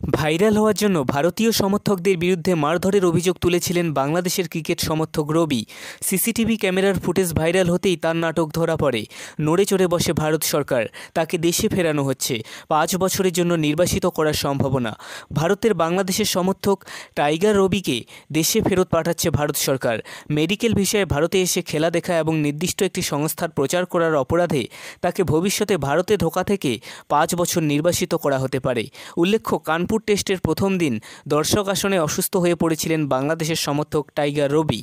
Viral হওয়ার জন্য ভারতীয় সমর্থকদের বিরুদ্ধে মারধরের অভিযোগ তুলেছিলেন বাংলাদেশের ক্রিকেট সমর্থক রবি। সিসিটিভি ক্যামেরার ফুটেজ ভাইরাল হতেই তার নাটক ধরা পড়ে। নড়ে চড়ে বসে ভারত সরকার। তাকে দেশে ফেরানো হচ্ছে। 5 বছরের জন্য নির্বাসিত করার সম্ভাবনা। ভারতের বাংলাদেশের সমর্থক টাইগার রবিকে দেশে ফেরত পাঠাচ্ছে ভারত সরকার। মেডিকেল ভিসায় ভারতে এসে খেলা দেখা এবং নির্দিষ্ট একটি সংস্থার প্রচার করার অপরাধে তাকে ভবিষ্যতে ভারতে ঢোকা থেকে 5 বছর নির্বাসিত করা হতে পারে। উল্লেখ্য, কানপুর টেস্টের প্রথম দিন দর্শক আসনে অসুস্থ হয়ে পড়েছিলেন বাংলাদেশের সমর্থক টাইগার রবি।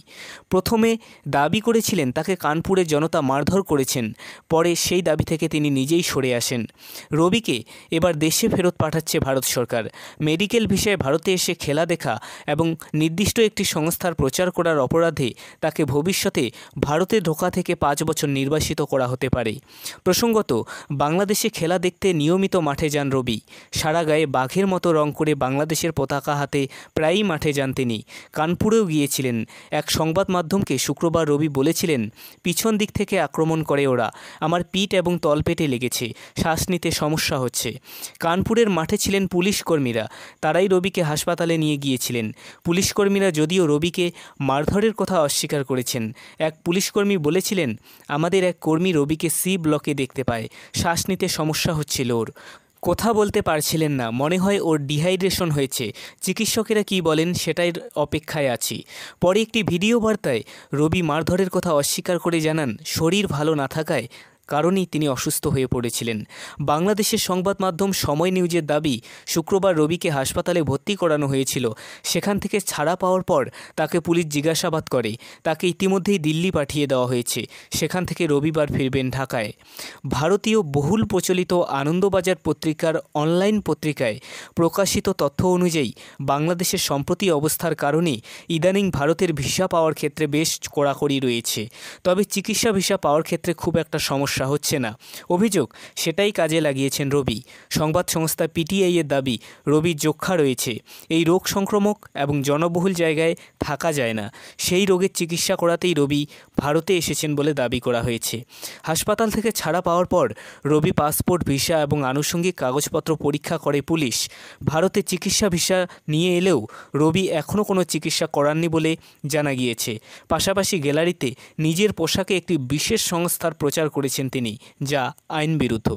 প্রথমে দাবি করেছিলেন তাকে কানপুরে জনতা মারধর করেছেন। পরে সেই দাবি থেকে তিনি নিজেই সরে আসেন। রবিকে এবার দেশে ফেরত পাঠাচ্ছে ভারত সরকার। মেডিকেল ভিসায় ভারতে এসে খেলা দেখা এবং নির্দিষ্ট একটি সংস্থার প্রচার করার অপরাধে তাকে ভবিষ্যতে ভারতে ঢোকা থেকে 5 বছর নির্বাসিত করা হতে পারে। প্রসঙ্গত, বাংলাদেশে খেলা দেখতে নিয়মিত মাঠে যান রবি। সারা গায়ে বাঘের মতো রং করে বাংলাদেশের পতাকা হাতে প্রায়ই মাঠে যান তিনি। কানপুরেও গিয়েছিলেন। এক সংবাদ মাধ্যমকে শুক্রবার রবি বলেছিলেন, পিছন দিক থেকে আক্রমণ করে ওরা। আমার পিঠ এবং তলপেটে লেগেছে। শ্বাস নিতে সমস্যা হচ্ছে। কানপুরের মাঠে ছিলেন পুলিশ কর্মীরা। তারাই রবিকে হাসপাতালে নিয়ে গিয়েছিলেন। পুলিশকর্মীরা যদিও রবিকে মারধরের কথা অস্বীকার করেছেন। এক পুলিশকর্মী বলেছিলেন, আমাদের এক কর্মী রবিকে সি ব্লকে দেখতে পায়। শ্বাস নিতে সমস্যা হচ্ছিল ওর। কথা বলতে পারছিলেন না। মনে হয় ওর ডিহাইড্রেশন হয়েছে। চিকিৎসকেরা কী বলেন সেটাই অপেক্ষায় আছি। পরে একটি ভিডিও বার্তায় রবি মারধরের কথা অস্বীকার করে জানান, শরীর ভালো না থাকায় কারণেই তিনি অসুস্থ হয়ে পড়েছিলেন। বাংলাদেশের সংবাদ মাধ্যম সময় নিউজের দাবি, শুক্রবার রবিকে হাসপাতালে ভর্তি করানো হয়েছিল। সেখান থেকে ছাড়া পাওয়ার পর তাকে পুলিশ জিজ্ঞাসাবাদ করে। তাকে ইতিমধ্যেই দিল্লি পাঠিয়ে দেওয়া হয়েছে। সেখান থেকে রবিবার ফিরবেন ঢাকায়। ভারতীয় বহুল প্রচলিত আনন্দবাজার পত্রিকার অনলাইন পত্রিকায় প্রকাশিত তথ্য অনুযায়ী বাংলাদেশের সম্প্রতি অবস্থার কারণে ইদানিং ভারতের ভিসা পাওয়ার ক্ষেত্রে বেশ কড়াকড়ি রয়েছে। তবে চিকিৎসা ভিসা পাওয়ার ক্ষেত্রে খুব একটা সমস্যা হচ্ছে না। অভিযোগ, সেটাই কাজে লাগিয়েছেন রবি। সংবাদ সংস্থা পিটিআই-এর দাবি, রবির যক্ষ্মা রয়েছে। এই রোগ সংক্রামক এবং জনবহুল জায়গায় থাকা যায় না। সেই রোগের চিকিৎসা করাতেই রবি ভারতে এসেছেন বলে দাবি করা হয়েছে। হাসপাতাল থেকে ছাড়া পাওয়ার পর রবি পাসপোর্ট, ভিসা এবং আনুষঙ্গিক কাগজপত্র পরীক্ষা করে পুলিশ। ভারতে চিকিৎসা ভিসা নিয়ে এলেও রবি এখনও কোনো চিকিৎসা করাননি বলে জানা গিয়েছে। পাশাপাশি গ্যালারিতে নিজের পোশাকে একটি বিশেষ সংস্থার প্রচার করেছেন তিনি, যা আইন বিরুদ্ধ।